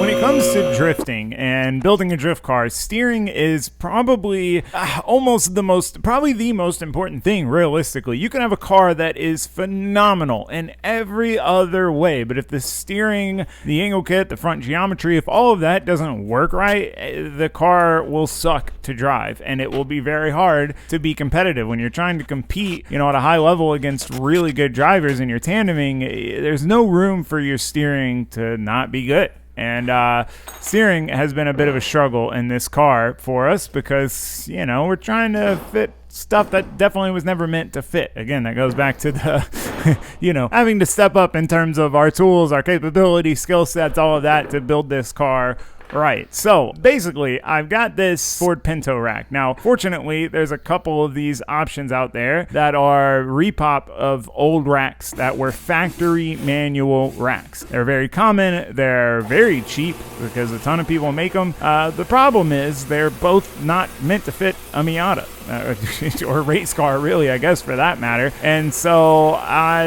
When it comes to drifting and building a drift car, steering is probably probably the most important thing, realistically. You can have a car that is phenomenal in every other way, but if the steering, the angle kit, the front geometry, if all of that doesn't work right, the car will suck to drive, and it will be very hard to be competitive. When you're trying to compete, at a high level against really good drivers and you're tandeming, there's no room for your steering to not be good. And steering has been a bit of a struggle in this car for us because, we're trying to fit stuff that definitely was never meant to fit. Again, that goes back to the, having to step up in terms of our tools, our capability, skill sets, all of that to build this car right. So basically, I've got this Ford Pinto rack. Now, fortunately, there's a couple of these options out there that are repop of old racks that were factory manual racks. They're very common. They're very cheap because a ton of people make them. The problem is they're both not meant to fit a Miata. Or a race car, really, I guess, for that matter. And so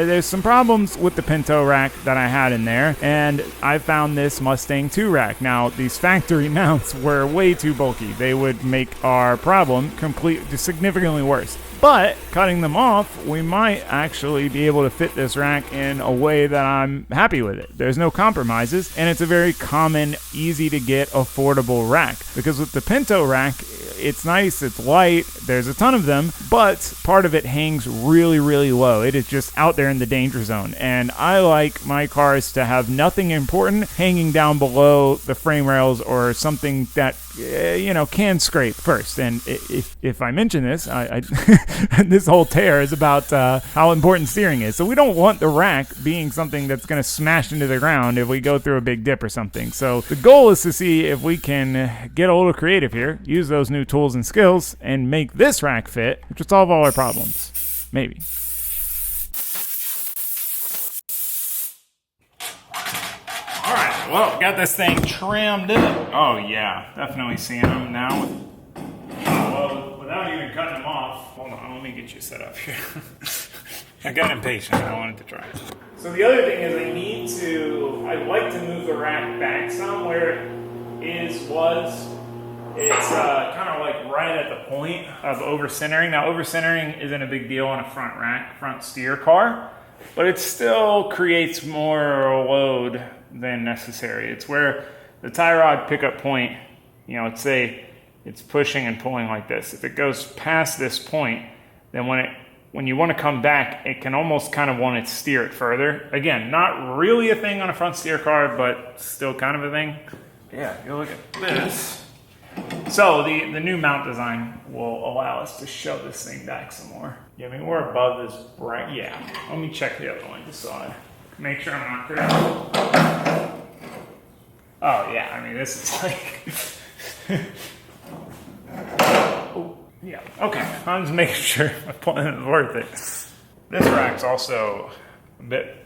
there's some problems with the Pinto rack that I had in there, and I found this Mustang 2 rack. Now, these factory mounts were way too bulky. They would make our problem significantly worse. But cutting them off, we might actually be able to fit this rack in a way that I'm happy with it. There's no compromises, and it's a very common, easy to get, affordable rack. Because with the Pinto rack, it's nice, it's light, there's a ton of them, but part of it hangs really, really low. It is just out there in the danger zone. And I like my cars to have nothing important hanging down below the frame rails or something that, can scrape first. And if I mention this, I this whole tear is about how important steering is. So we don't want the rack being something that's going to smash into the ground if we go through a big dip or something. So the goal is to see if we can get a little creative here, use those new tools and skills, and make this rack fit, which will solve all our problems. Maybe. Alright, well, got this thing trimmed up. Oh yeah, definitely seeing them now. Well, without even cutting them off, hold on, let me get you set up here. I got impatient, I wanted to try it. So the other thing is I'd like to move the rack back some where it was. It's kind of like right at the point of over-centering. Now, over-centering isn't a big deal on a front steer car, but it still creates more load than necessary. It's where the tie rod pickup point, let's say it's pushing and pulling like this. If it goes past this point, then when you want to come back, it can almost kind of want to steer it further. Again, not really a thing on a front steer car, but still kind of a thing. Yeah, you look at this. So the new mount design will allow us to shove this thing back some more. Yeah, I mean, we're above this bright. Yeah, let me check the other one just so I make sure I'm not crazy. Oh yeah, I mean, this is like... Oh, yeah, okay. I'm just making sure my plan is worth it. This rack's also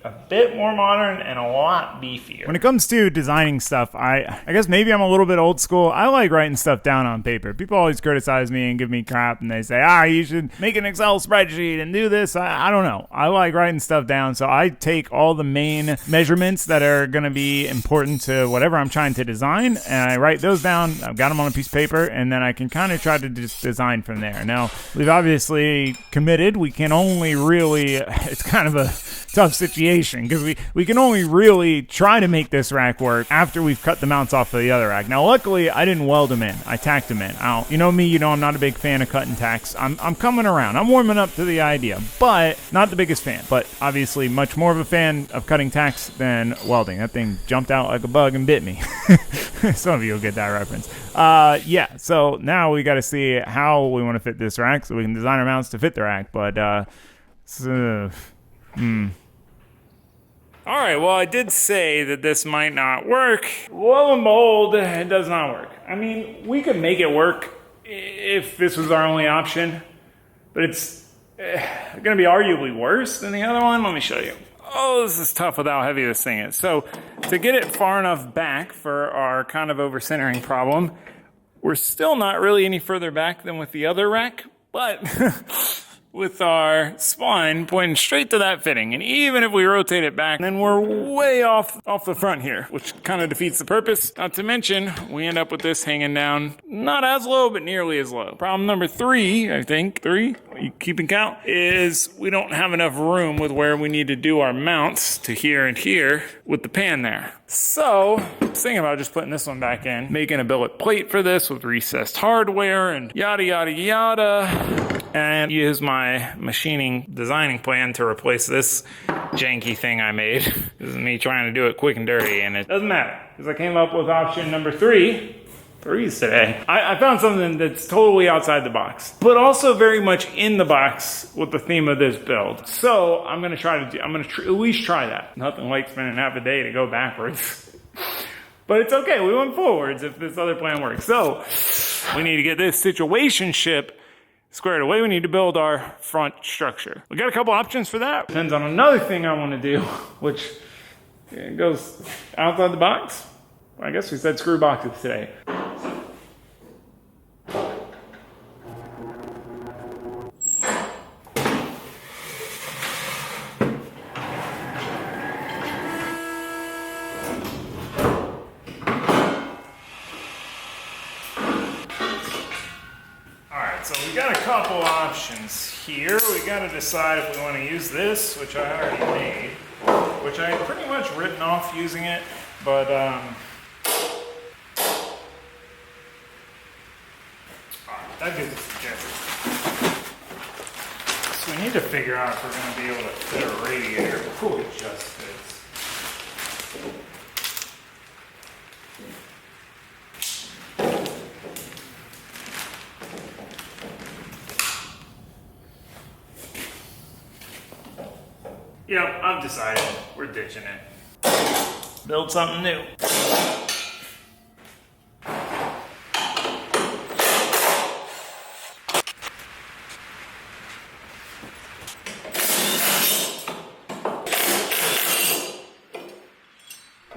a bit more modern and a lot beefier. When it comes to designing stuff, I guess maybe I'm a little bit old school. I like writing stuff down on paper. People always criticize me and give me crap, and they say, you should make an Excel spreadsheet and do this. I don't know. I like writing stuff down, so I take all the main measurements that are going to be important to whatever I'm trying to design, and I write those down. I've got them on a piece of paper, and then I can kind of try to just design from there. Now, we've obviously committed. We can only really, it's kind of a tough situation because we can only really try to make this rack work after we've cut the mounts off of the other rack. Now, luckily, I didn't weld them in. I tacked them in. You know me, I'm not a big fan of cutting tacks. I'm coming around. I'm warming up to the idea, but not the biggest fan. But obviously, much more of a fan of cutting tacks than welding. That thing jumped out like a bug and bit me. Some of you will get that reference. Yeah, so now we got to see how we want to fit this rack so we can design our mounts to fit the rack. But, All right, well, I did say that this might not work. Lo and behold, it does not work. I mean, we could make it work if this was our only option, but it's going to be arguably worse than the other one. Let me show you. Oh, this is tough with how heavy this thing is. So to get it far enough back for our kind of over-centering problem, we're still not really any further back than with the other rack, but with our spline pointing straight to that fitting. And even if we rotate it back, then we're way off the front here, which kind of defeats the purpose. Not to mention, we end up with this hanging down, not as low, but nearly as low. Problem number 3, I think, 3, you keeping count, is we don't have enough room with where we need to do our mounts to here and here with the pan there. So, I was thinking about just putting this one back in, making a billet plate for this with recessed hardware and yada, yada, yada. And use my machining designing plan to replace this janky thing I made. This is me trying to do it quick and dirty, and it doesn't matter, because I came up with option number 3. 3s today. I found something that's totally outside the box, but also very much in the box with the theme of this build. So I'm gonna at least try that. Nothing like spending half a day to go backwards. But it's okay, we went forwards if this other plan works. So we need to get this situationship squared away. We need to build our front structure. We got a couple options for that. Depends on another thing I want to do, which goes outside the box. I guess we said screw boxes today. So we got a couple options here. We got to decide if we want to use this, which I already made, which I had pretty much written off using it, but that gives us a suggestion. So we need to figure out if we're going to be able to fit a radiator before it just fits. Yep, I've decided. We're ditching it. Build something new.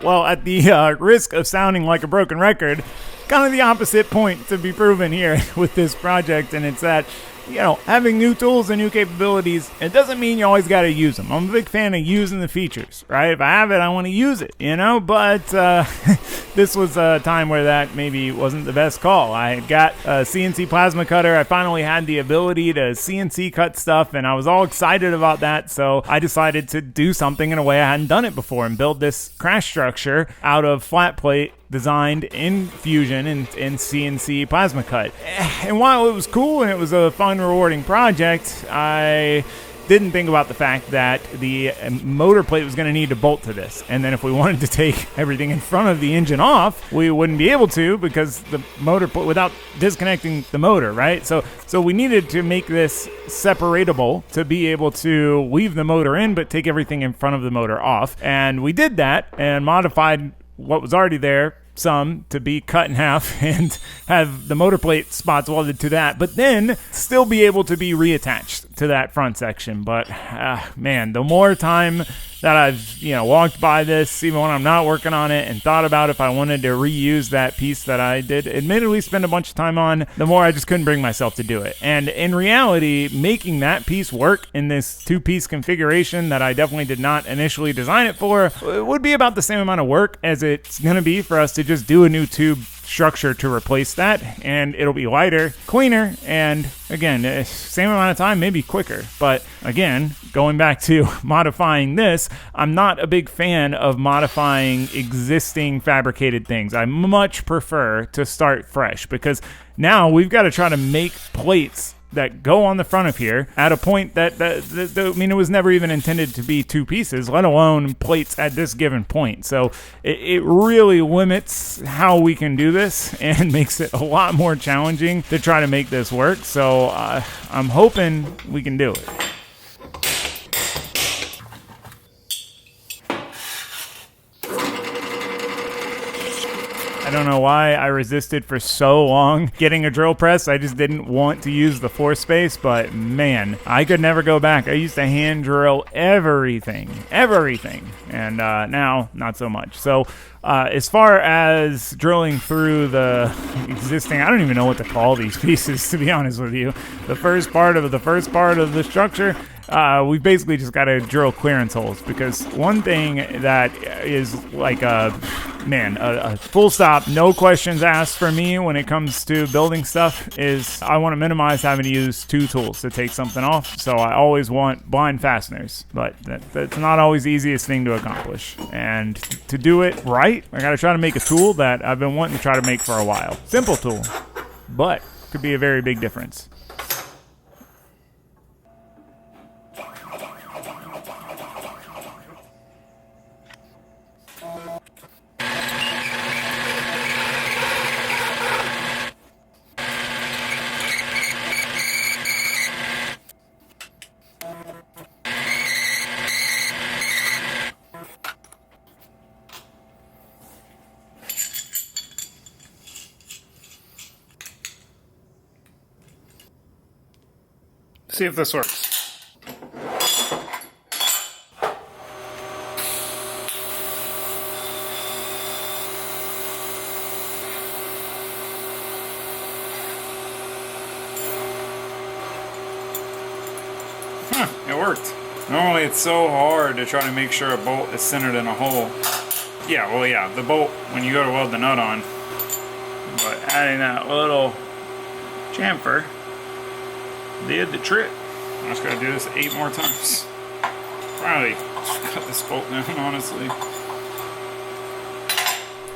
Well, at the risk of sounding like a broken record, kind of the opposite point to be proven here with this project, and it's that, you know, having new tools and new capabilities, it doesn't mean you always got to use them. I'm a big fan of using the features, right? If I have it, I want to use it, you know? But this was a time where that maybe wasn't the best call. I got a CNC plasma cutter. I finally had the ability to CNC cut stuff, and I was all excited about that. So I decided to do something in a way I hadn't done it before and build this crash structure out of flat plate designed in Fusion and CNC plasma cut. And while it was cool and it was a fun, rewarding project, I didn't think about the fact that the motor plate was going to need to bolt to this. And then if we wanted to take everything in front of the engine off, we wouldn't be able to, because the motor plate, without disconnecting the motor, right? So we needed to make this separatable to be able to leave the motor in, but take everything in front of the motor off. And we did that and modified what was already there some to be cut in half and have the motor plate spots welded to that, but then still be able to be reattached to that front section. But man, the more time that I've walked by this, even when I'm not working on it, and thought about if I wanted to reuse that piece that I did admittedly spend a bunch of time on, the more I just couldn't bring myself to do it. And in reality, making that piece work in this two-piece configuration that I definitely did not initially design it for, it would be about the same amount of work as it's going to be for us to just do a new tube structure to replace that, and it'll be lighter, cleaner, and again, same amount of time, maybe quicker. But again, going back to modifying this, I'm not a big fan of modifying existing fabricated things. I much prefer to start fresh, because now we've got to try to make plates that go on the front of here at a point that it was never even intended to be two pieces, let alone plates at this given point. So it really limits how we can do this and makes it a lot more challenging to try to make this work. So I'm hoping we can do it. I don't know why I resisted for so long getting a drill press. I just didn't want to use the floor space, but man, I could never go back. I used to hand drill everything, and now not so much. So as far as drilling through the existing, I don't even know what to call these pieces, to be honest with you. The first part of the structure, we basically just got to drill clearance holes, because one thing that is like a full stop, no questions asked for me when it comes to building stuff is I want to minimize having to use two tools to take something off. So I always want blind fasteners, but that's not always the easiest thing to accomplish. And to do it right, I got to try to make a tool that I've been wanting to try to make for a while. Simple tool, but could be a very big difference. See if this works. It worked. Normally it's so hard to try to make sure a bolt is centered in a hole. Yeah, the bolt when you go to weld the nut on. But adding that little chamfer did the trick. I'm just gonna do this 8 more times. Probably cut this bolt down, honestly.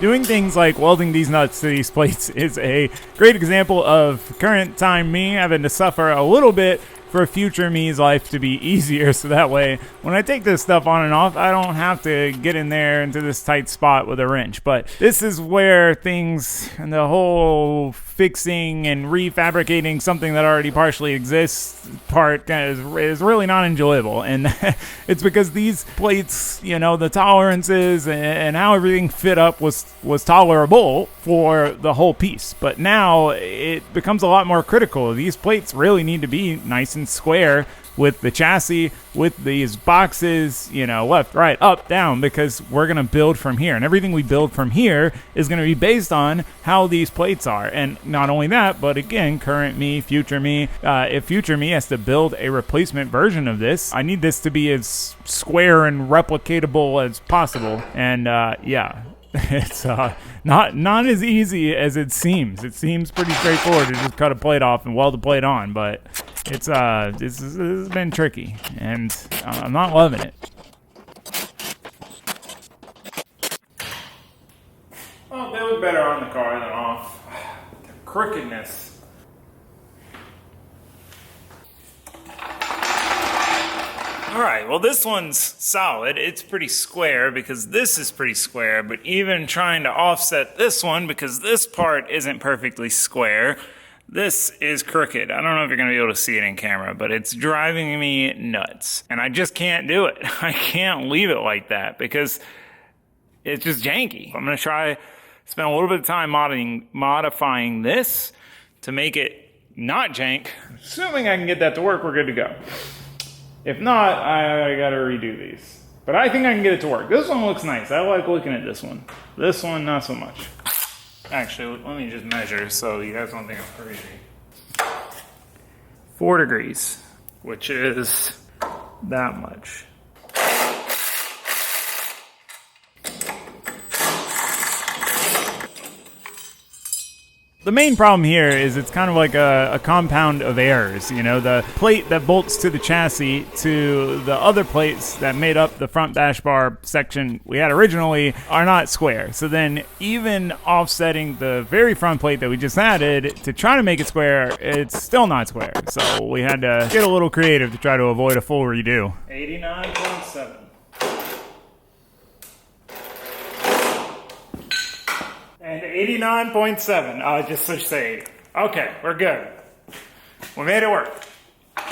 Doing things like welding these nuts to these plates is a great example of current time me having to suffer a little bit for future me's life to be easier, so that way when I take this stuff on and off, I don't have to get in there into this tight spot with a wrench. But this is where things and the whole fixing and refabricating something that already partially exists part is really not enjoyable. And it's because these plates, you know, the tolerances and how everything fit up was tolerable for the whole piece. But now it becomes a lot more critical. These plates really need to be nice and square with the chassis, with these boxes, you know, left, right, up, down, because we're going to build from here. And everything we build from here is going to be based on how these plates are. And not only that, but again, current me, future me, if future me has to build a replacement version of this, I need this to be as square and replicatable as possible. And yeah, it's not as easy as it seems. It seems pretty straightforward to just cut a plate off and weld the plate on, but it's this has been tricky, and I'm not loving it. Well, they look better on the car than off. The crookedness. Alright, well this one's solid. It's pretty square because this is pretty square, but even trying to offset this one because this part isn't perfectly square, this is crooked. I don't know if you're going to be able to see it in camera, but it's driving me nuts. And I just can't do it. I can't leave it like that because it's just janky. I'm going to try spend a little bit of time modifying this to make it not jank. Assuming I can get that to work, we're good to go. If not, I gotta redo these. But I think I can get it to work. This one looks nice. I like looking at this one. This one, not so much. Actually, let me just measure so you guys don't think I'm crazy. 4 degrees, which is that much. The main problem here is it's kind of like a compound of errors. You know, the plate that bolts to the chassis to the other plates that made up the front dash bar section we had originally are not square. So then even offsetting the very front plate that we just added to try to make it square, it's still not square. So we had to get a little creative to try to avoid a full redo. 89.7. And 89.7, just to say, okay, we're good. We made it work. All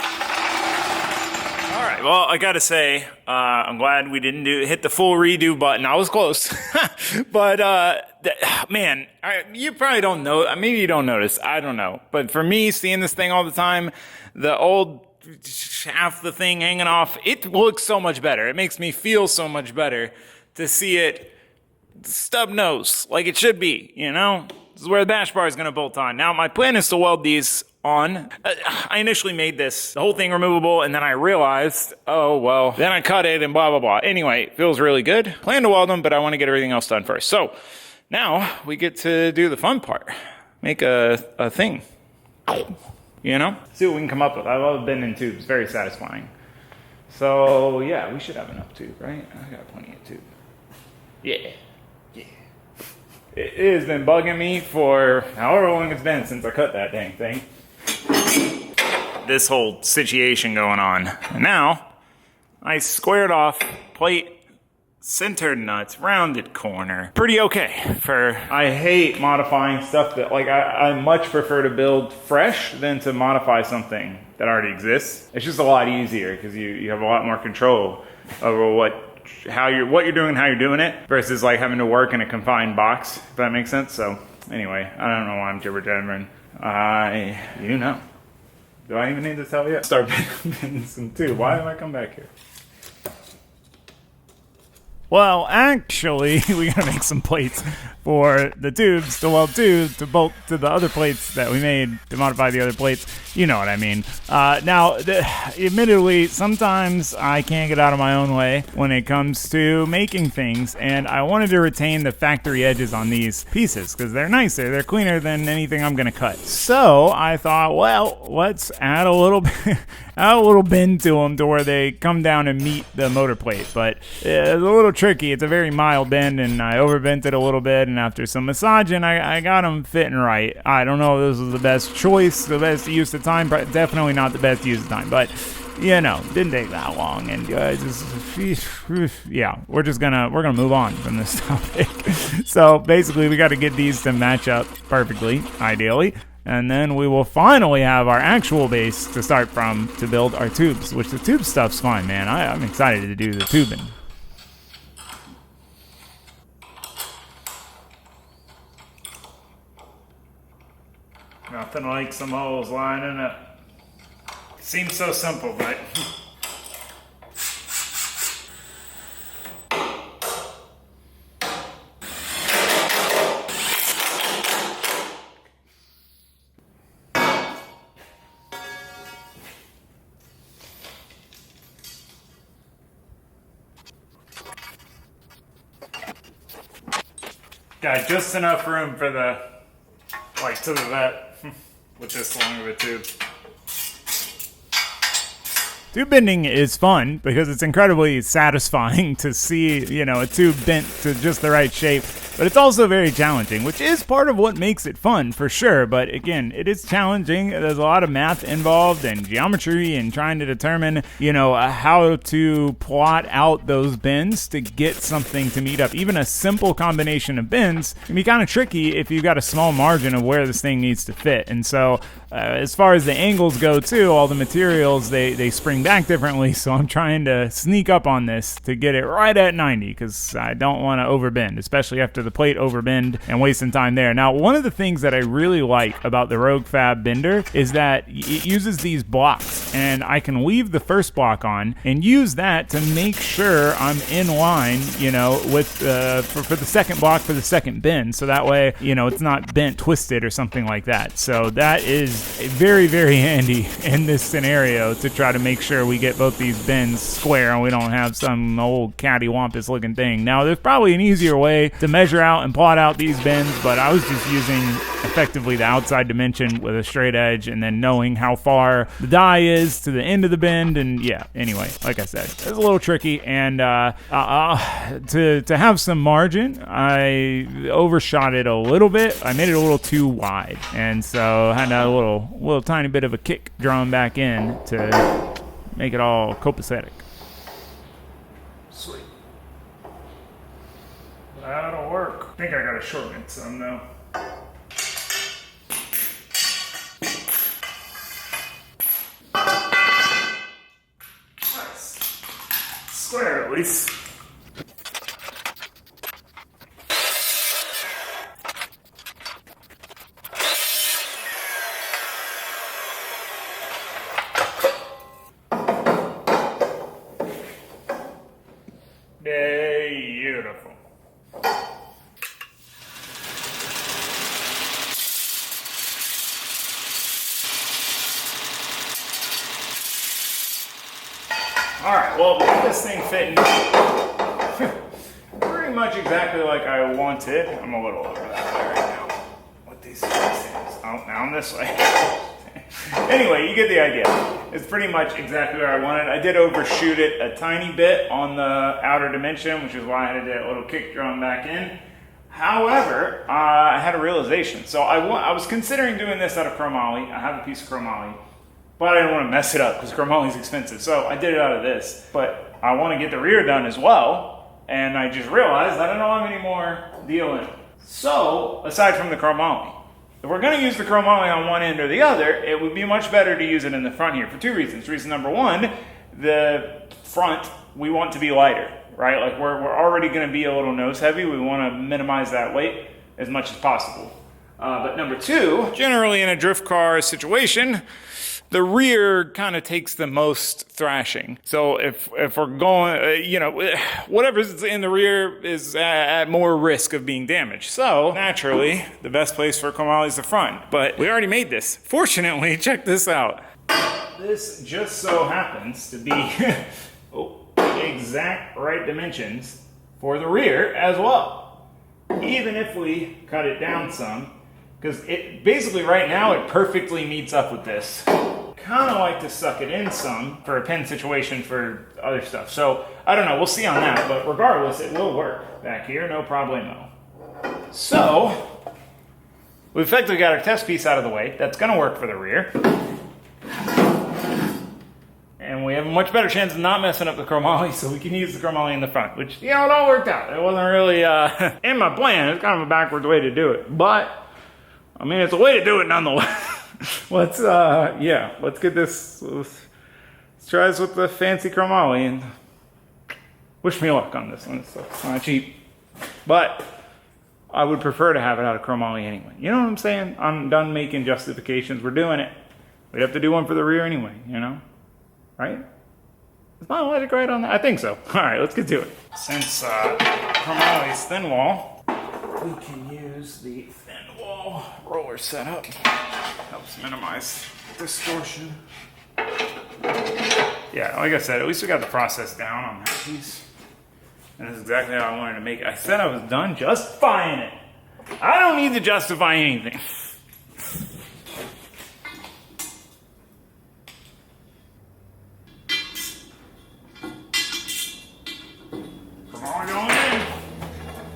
right, well, I gotta say, I'm glad we didn't hit the full redo button. I was close. But, man, you probably don't know. Maybe you don't notice. I don't know. But for me, seeing this thing all the time, the old half the thing hanging off, it looks so much better. It makes me feel so much better to see it stub nose like it should be, you know? This is where the bash bar is going to bolt on. Now, my plan is to weld these on. I initially made the whole thing removable, and then I realized, oh, well, then I cut it and blah, blah, blah. Anyway, it feels really good. Plan to weld them, but I want to get everything else done first. So now we get to do the fun part. Make a thing, you know? See what we can come up with. I love bending tubes. Very satisfying. So, yeah, we should have enough tube, right? I got plenty of tube. Yeah. It has been bugging me for however long it's been since I cut that dang thing. This whole situation going on. And now, I squared off plate, centered nuts, rounded corner. Pretty okay for, I hate modifying stuff that, like, I much prefer to build fresh than to modify something that already exists. It's just a lot easier because you have a lot more control over what you're doing and how you're doing it versus like having to work in a confined box, if that makes sense. So anyway, I don't know why I'm jibber-jabbering. You know. Do I even need to tell you? Start bending some too. Why did I come back here? Well, actually, we gotta make some plates for the tubes to weld to bolt to the other plates that we made to modify the other plates. You know what I mean. Now, admittedly, sometimes I can't get out of my own way when it comes to making things, and I wanted to retain the factory edges on these pieces because they're nicer, they're cleaner than anything I'm gonna cut. So I thought, well, let's add a little bend to them to where they come down and meet the motor plate. But it's a little tricky. It's a very mild bend, and I overbent it a little bit, and after some massaging, I got them fitting right. I don't know if this was the best choice, the best use of time, but definitely not the best use of time, but you know, didn't take that long, and yeah, we're gonna move on from this topic. So basically, we got to get these to match up perfectly, ideally. And then we will finally have our actual base to start from to build our tubes, which the tube stuff's fine, man. I'm excited to do the tubing. Nothing like some holes lining up. Seems so simple, but... Got just enough room for the, like, to the vet with this long of a tube. Tube bending is fun because it's incredibly satisfying to see, you know, a tube bent to just the right shape. But it's also very challenging, which is part of what makes it fun, for sure. But again, it is challenging. There's a lot of math involved and geometry and trying to determine, you know, how to plot out those bends to get something to meet up. Even a simple combination of bends can be kind of tricky if you've got a small margin of where this thing needs to fit. And so as far as the angles go, too, all the materials, they spring back differently. So I'm trying to sneak up on this to get it right at 90 because I don't want to overbend, especially after the plate overbend and wasting time there. Now, one of the things that I really like about the Rogue Fab bender is that it uses these blocks, and I can leave the first block on and use that to make sure I'm in line, you know, with for the second block for the second bend, so that way, you know, it's not bent, twisted, or something like that. So that is very, very handy in this scenario to try to make sure we get both these bends square and we don't have some old cattywampus looking thing. Now, there's probably an easier way to measure out and plot out these bends, but I was just using effectively the outside dimension with a straight edge and then knowing how far the die is to the end of the bend. And yeah, anyway, like I said, it's a little tricky, and to have some margin, I overshot it a little bit. I made it a little too wide, and so I had a little tiny bit of a kick drawn back in to make it all copacetic. Sweet. That'll work. I think I gotta shorten it some though. Nice. Square at least. All right, well, we got this thing fitting pretty much exactly like I wanted. I'm a little over that way right now. What these things is. Oh, now I'm this way. Anyway, you get the idea. It's pretty much exactly where I wanted. I did overshoot it a tiny bit on the outer dimension, which is why I had that little kick drum back in. However, I had a realization. So I was considering doing this out of chromoly. I have a piece of chromoly, but I didn't want to mess it up because chromoly is expensive. So I did it out of this, but I want to get the rear done as well. And I just realized I don't have any more deal in it. So, aside from the chromoly, if we're going to use the chromoly on one end or the other, it would be much better to use it in the front here for two reasons. Reason number one, the front, we want to be lighter, right? Like we're already going to be a little nose heavy. We want to minimize that weight as much as possible. But number two, generally in a drift car situation, the rear kind of takes the most thrashing. So if we're going, whatever's in the rear is at more risk of being damaged. So naturally, the best place for chromoly is the front. But we already made this. Fortunately, check this out. This just so happens to be exact right dimensions for the rear as well. Even if we cut it down some, because it basically right now it perfectly meets up with this. Kind of like to suck it in some for a pin situation for other stuff. So I don't know, we'll see on that, but regardless, it will work back here, no problemo. So we effectively got our test piece out of the way. That's going to work for the rear. And we have a much better chance of not messing up the chromoly, so we can use the chromoly in the front, which, it all worked out. It wasn't really in my plan. It's kind of a backwards way to do it, but I mean, it's a way to do it nonetheless. Let's get this. Let's try this with the fancy chromoly and wish me luck on this one. It's not cheap, but I would prefer to have it out of chromoly anyway. You know what I'm saying? I'm done making justifications. We're doing it. We'd have to do one for the rear anyway, right? Is my logic right on that? I think so. All right, let's get to it. Since chromoly's thin wall, we can use the thin wall roller setup. Helps minimize distortion. Yeah, like I said, at least we got the process down on that piece. And that's exactly how I wanted to make it. I said I was done justifying it. I don't need to justify anything. Come on, going in.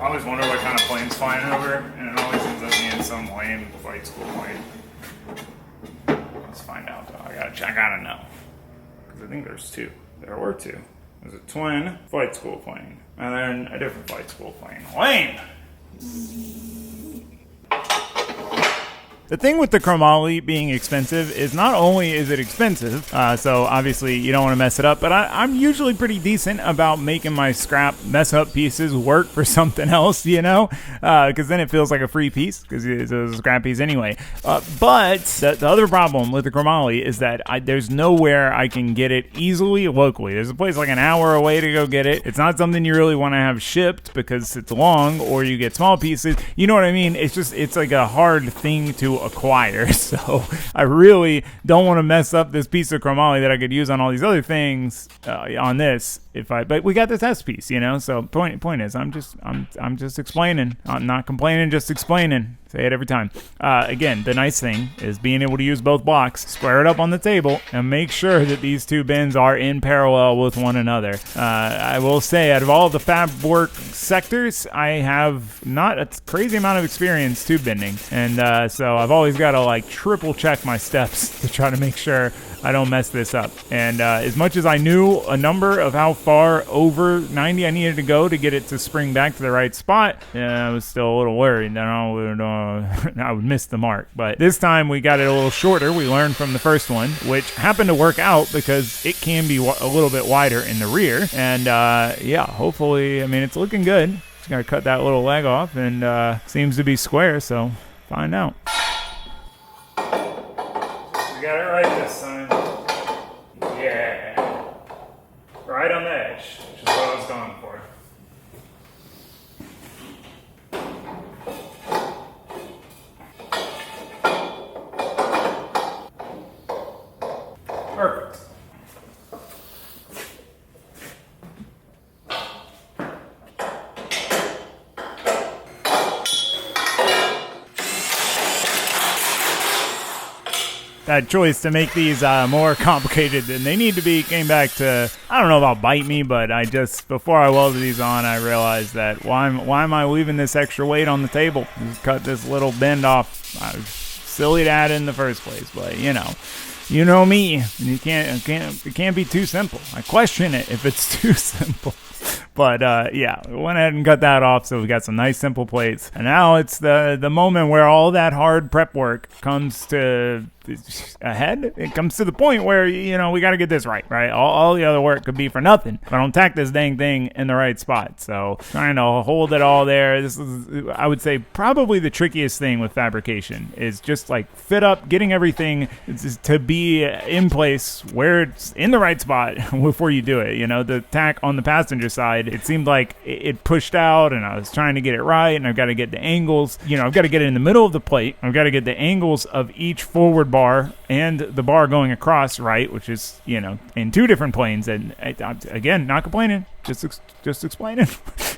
I always wonder what kind of plane's flying over, and it always ends up being some lame flight school plane. Let's find out though. I gotta know. Because I think there's two. There were two. There's a twin flight school plane. And then a different flight school plane. Lame! The thing with the chromoly being expensive is not only is it expensive, so obviously you don't want to mess it up, but I'm usually pretty decent about making my scrap mess up pieces work for something else, because then it feels like a free piece, because it's a scrap piece anyway. But the other problem with the chromoly is that there's nowhere I can get it easily locally. There's a place like an hour away to go get it. It's not something you really want to have shipped because it's long, or you get small pieces. You know what I mean? It's like a hard thing to acquire, so I really don't want to mess up this piece of chromoly that I could use on all these other things on this. But we got the test piece, So point is, I'm just explaining. I'm not complaining, just explaining. Say it every time. Again, the nice thing is being able to use both blocks, square it up on the table, and make sure that these two bins are in parallel with one another. I will say, out of all the fab work sectors, I have not a crazy amount of experience tube bending, and so I've always got to triple check my steps to try to make sure I don't mess this up. And as much as I knew a number of how far over 90 I needed to go to get it to spring back to the right spot, I was still a little worried that I would miss the mark. But this time we got it a little shorter. We learned from the first one, which happened to work out because it can be a little bit wider in the rear. And hopefully, it's looking good. Just gotta cut that little leg off, and seems to be square, so find out. We got it right this time. Yeah. Right on the edge, which is what I was going for. Perfect. that choice to make these more complicated than they need to be came back to, I don't know about bite me, but I just, before I welded these on, I realized that why am I leaving this extra weight on the table? Just cut this little bend off. Silly to add in the first place, but you know me. It can't be too simple. I question it if it's too simple. But yeah, we went ahead and cut that off, so we got some nice simple plates. And now it's the moment where all that hard prep work comes to a head. It comes to the point where, we got to get this right? All the other work could be for nothing if I don't tack this dang thing in the right spot. So trying to hold it all there. This is, I would say, probably the trickiest thing with fabrication is just like fit up, getting everything to be in place where it's in the right spot before you do it. The tack on the passenger side, it seemed like it pushed out, and I was trying to get it right, and I've got to get the angles. I've got to get it in the middle of the plate. I've got to get the angles of each forward bar and the bar going across right, which is, in two different planes. And again, not complaining, just explaining.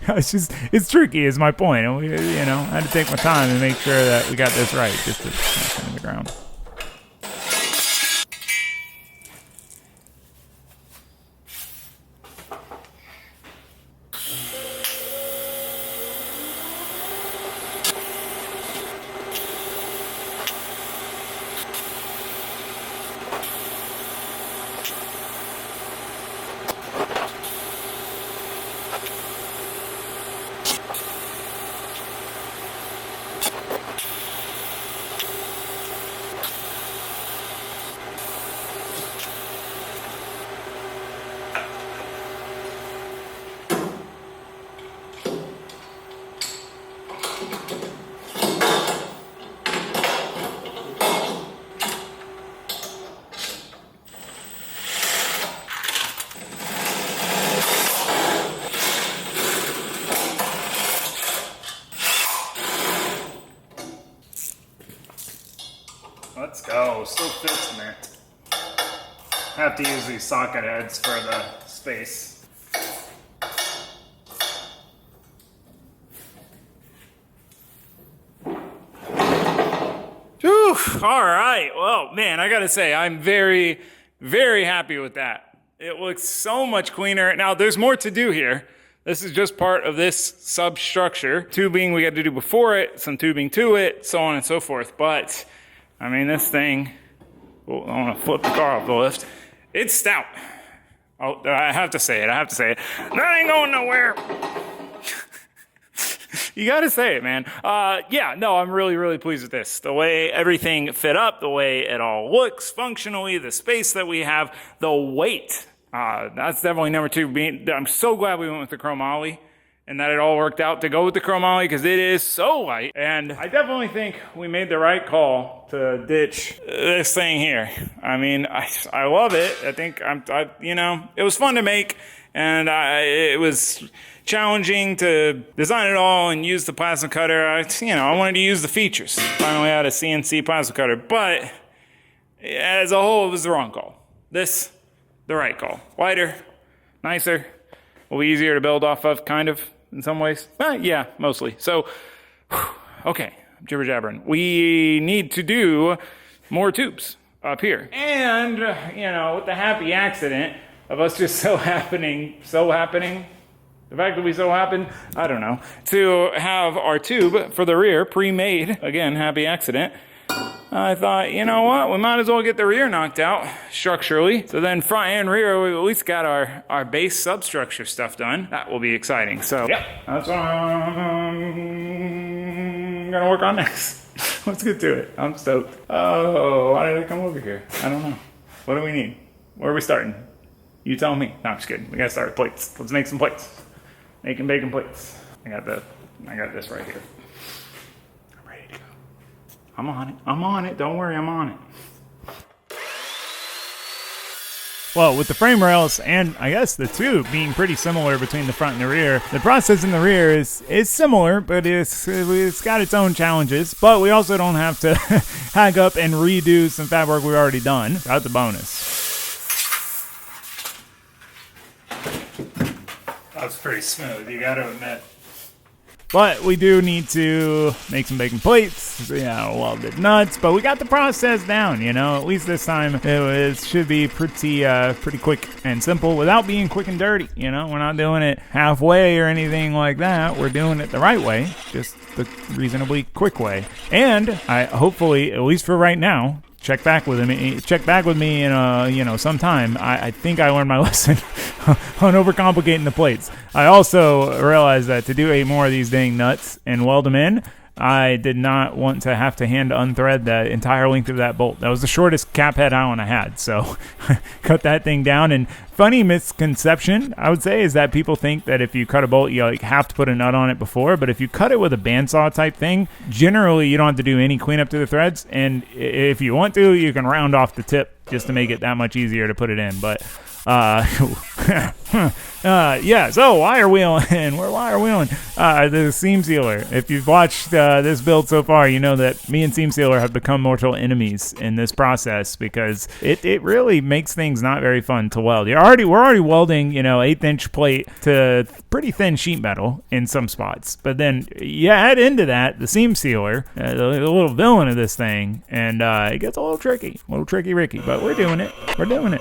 It's tricky is my point. And I had to take my time and make sure that we got this right, just to smash it in the ground. Let's go. Still fits in there. Have to use these socket heads for the space. Whew. All right. Well, man, I gotta say, I'm very, very happy with that. It looks so much cleaner. Now, there's more to do here. This is just part of this substructure. Tubing we got to do before it, some tubing to it, so on and so forth. But I mean, this thing, I want to flip the car off the lift. It's stout. Oh, I have to say it. That ain't going nowhere. You got to say it, man. Yeah, no, I'm really, really pleased with this. The way everything fit up, the way it all looks functionally, the space that we have, the weight. That's definitely number two. I'm so glad we went with the Chromoly, and that it all worked out to go with the Chromoly because it is so light. And I definitely think we made the right call to ditch this thing here. I mean, I love it. I think it was fun to make, and it was challenging to design it all and use the plasma cutter. I wanted to use the features. Finally had a CNC plasma cutter, but as a whole, it was the wrong call. This, the right call. Lighter, nicer, a little easier to build off of, kind of, in some ways. Yeah, mostly. So, okay, jibber jabbering. We need to do more tubes up here. And, with the happy accident of us just so happening, the fact that we so happened, I don't know, to have our tube for the rear pre-made, again, happy accident. I thought, you know what, we might as well get the rear knocked out structurally. So then front and rear, we at least got our base substructure stuff done. That will be exciting. So yeah, that's what I'm gonna work on next. Let's get to it. I'm stoked. Oh, why did I come over here? I don't know. What do we need? Where are we starting? You tell me. No, I'm just kidding. We gotta start with plates. Let's make some plates. Making bacon plates. I got this right here. I'm ready to go. I'm on it. Don't worry, I'm on it. Well, with the frame rails and I guess the tube being pretty similar between the front and the rear, the process in the rear is similar, but it's got its own challenges. But we also don't have to hack up and redo some fab work we've already done. That's a bonus. That was pretty smooth, you gotta admit. But we do need to make some bacon plates, welded nuts, but we got the process down, at least this time it should be pretty quick and simple without being quick and dirty, we're not doing it halfway or anything like that. We're doing it the right way, just the reasonably quick way. And I hopefully, at least for right now, check back with me in some time. I think I learned my lesson on overcomplicating the plates. I also realized that to do 8 more of these dang nuts and weld them in, I did not want to have to hand unthread the entire length of that bolt. That was the shortest cap head Allen I had, so cut that thing down. And funny misconception, I would say, is that people think that if you cut a bolt, you have to put a nut on it before. But if you cut it with a bandsaw type thing, generally you don't have to do any cleanup to the threads. And if you want to, you can round off the tip just to make it that much easier to put it in. But so wire wheeling. We're wire wheeling. The seam sealer. If you've watched this build so far, you know that me and seam sealer have become mortal enemies in this process because it really makes things not very fun to weld. We're already welding, 1/8-inch plate to pretty thin sheet metal in some spots. But then you add into that the seam sealer, the little villain of this thing, and it gets a little tricky, Ricky. But we're doing it.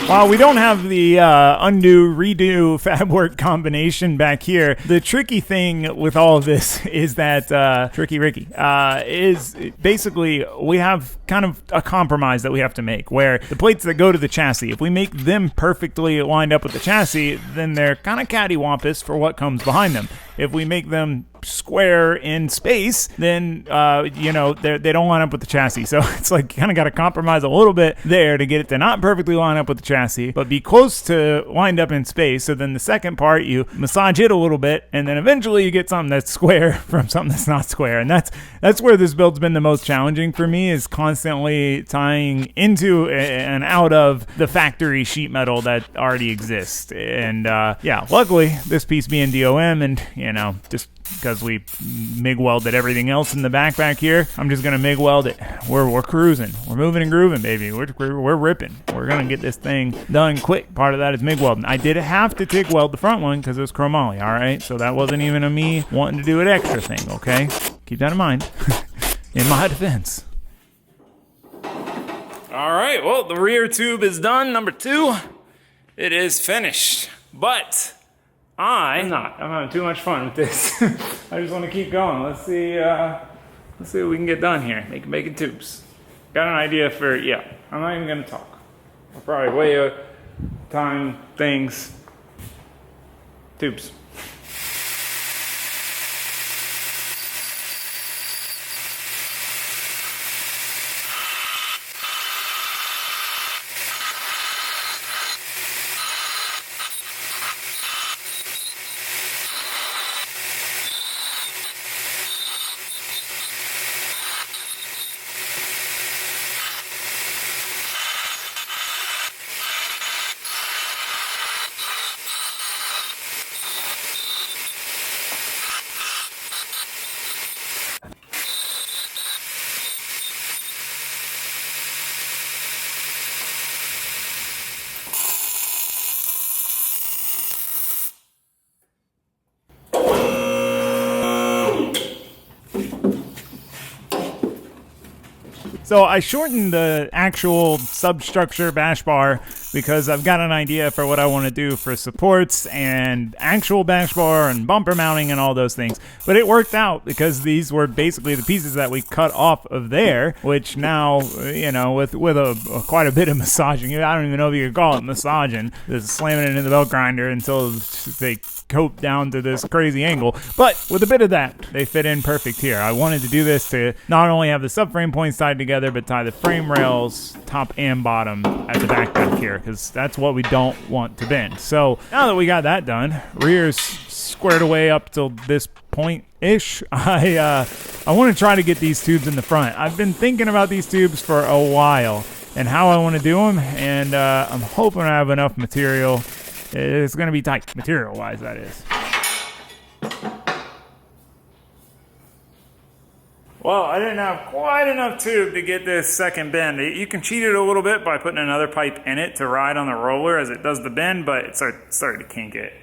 While we don't have the undo, redo fab work combination back here, the tricky thing with all of this is that Tricky Ricky is basically we have kind of a compromise that we have to make where the plates that go to the chassis, if we make them perfectly lined up with the chassis, then they're kind of cattywampus for what comes behind them. If we make them square in space, then they don't line up with the chassis. So it's like kind of got to compromise a little bit there to get it to not perfectly line up with the chassis, but be close to lined up in space. So then the second part, you massage it a little bit, and then eventually you get something that's square from something that's not square. And that's where this build's been the most challenging for me, is constantly tying into and out of the factory sheet metal that already exists. And luckily this piece being DOM, and just because we MIG welded everything else in the back here, I'm just gonna MIG weld it. We're cruising, we're moving and grooving, baby. We're ripping. We're gonna get this thing done quick. Part of that is MIG welding. I did have to TIG weld the front one because it was Chromoly. All right, so that wasn't even a me wanting to do an extra thing. Okay, keep that in mind. In my defense. All right, well, the rear tube is done. Number 2, it is finished, but I'm having too much fun with this. I just want to keep going. Let's see what we can get done here. Making bacon tubes. Got an idea for, I'm not even going to talk. I'll probably weigh time, things, tubes. So I shortened the actual substructure bash bar because I've got an idea for what I want to do for supports and actual bash bar and bumper mounting and all those things. But it worked out because these were basically the pieces that we cut off of there, which now, with quite a bit of massaging, I don't even know if you could call it massaging, just slamming it into the belt grinder until they scope down to this crazy angle. But with a bit of that, they fit in perfect here. I wanted to do this to not only have the subframe points tied together, but tie the frame rails top and bottom at the back here, because that's what we don't want to bend. So now that we got that done, rear's squared away up till this point-ish, I want to try to get these tubes in the front. I've been thinking about these tubes for a while and how I want to do them, and I'm hoping I have enough material. It's going to be tight, material-wise, that is. Well, I didn't have quite enough tube to get this second bend. You can cheat it a little bit by putting another pipe in it to ride on the roller as it does the bend, but it started to kink it.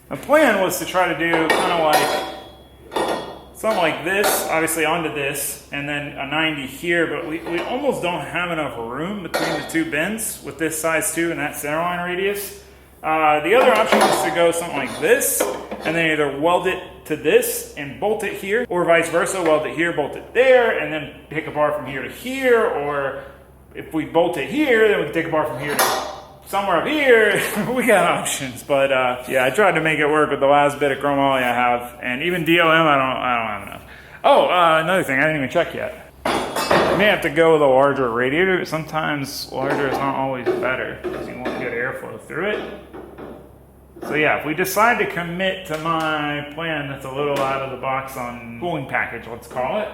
The plan was to try to do kind of like something like this, obviously onto this, and then a 90 here, but we almost don't have enough room between the two bends with this size tube and that center line radius. The other option was to go something like this, and then either weld it to this and bolt it here, or vice versa, weld it here, bolt it there, and then pick apart from here to here, or if we bolt it here, then we can take apart from here to somewhere up here. We got options, but yeah, I tried to make it work with the last bit of chromoly I have, and even DOM, I don't have enough. Oh, another thing, I didn't even check yet. You may have to go with a larger radiator, but sometimes larger is not always better, because you want good airflow through it. So yeah, if we decide to commit to my plan that's a little out of the box on cooling package, let's call it,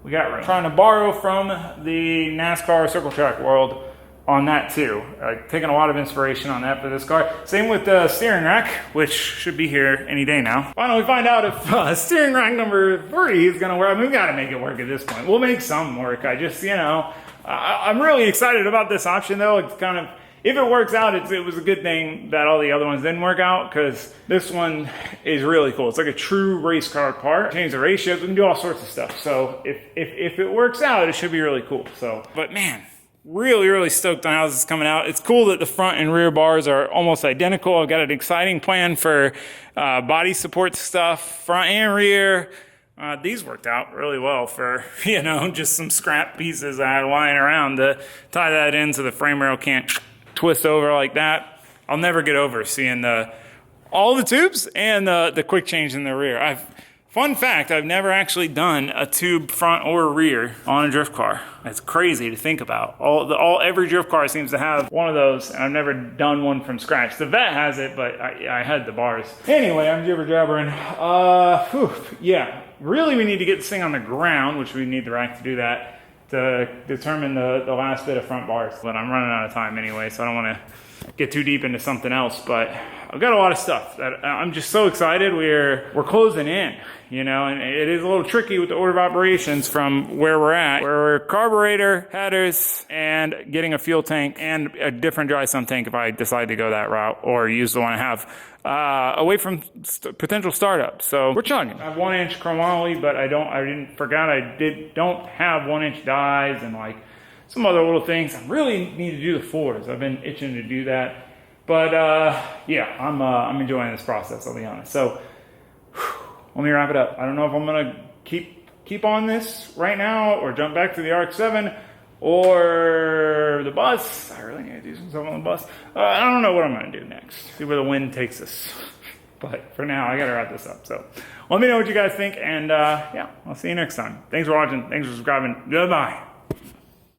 we got room. Trying to borrow from the NASCAR circle track world on that too. Taking a lot of inspiration on that for this car. Same with the steering rack, which should be here any day now. Finally find out if steering rack number 3 is gonna work. I mean, we gotta make it work at this point. We'll make some work. I just, you know, I'm really excited about this option though. It's kind of, if it works out, it was a good thing that all the other ones didn't work out, because this one is really cool. It's like a true race car part. Change the ratios, we can do all sorts of stuff. So if it works out, it should be really cool. So, but man, really stoked on how this is coming out. It's cool that the front and rear bars are almost identical. I've got an exciting plan for body support stuff, front and rear. These worked out really well for, you know, just some scrap pieces I had lying around to tie that in so the frame rail can't twist over like that. I'll never get over seeing all the tubes and the quick change in the rear. Fun fact, I've never actually done a tube front or rear on a drift car. It's crazy to think about. Every drift car seems to have one of those, and I've never done one from scratch. The Vet has it, but I had the bars. Anyway, I'm jibber jabbering. Yeah, really we need to get this thing on the ground, which we need the rack to do that, to determine the last bit of front bars. But I'm running out of time anyway, so I don't want to get too deep into something else. But I've got a lot of stuff that I'm just so excited. We're closing in, you know, and it is a little tricky with the order of operations from where we're at. We're carburetor, headers, and getting a fuel tank and a different dry sump tank if I decide to go that route or use the one I have. Away from potential startup. So we're chugging. I have 1-inch chromoly, but I don't have 1-inch dies and like some other little things. I really need to do the 4s. I've been itching to do that. But yeah, I'm enjoying this process, I'll be honest. So let me wrap it up. I don't know if I'm gonna keep on this right now or jump back to the RX-7 or the bus. I really need to do some stuff on the bus. I don't know what I'm going to do next. See where the wind takes us. But for now, I got to wrap this up. So let me know what you guys think. And yeah, I'll see you next time. Thanks for watching. Thanks for subscribing. Goodbye.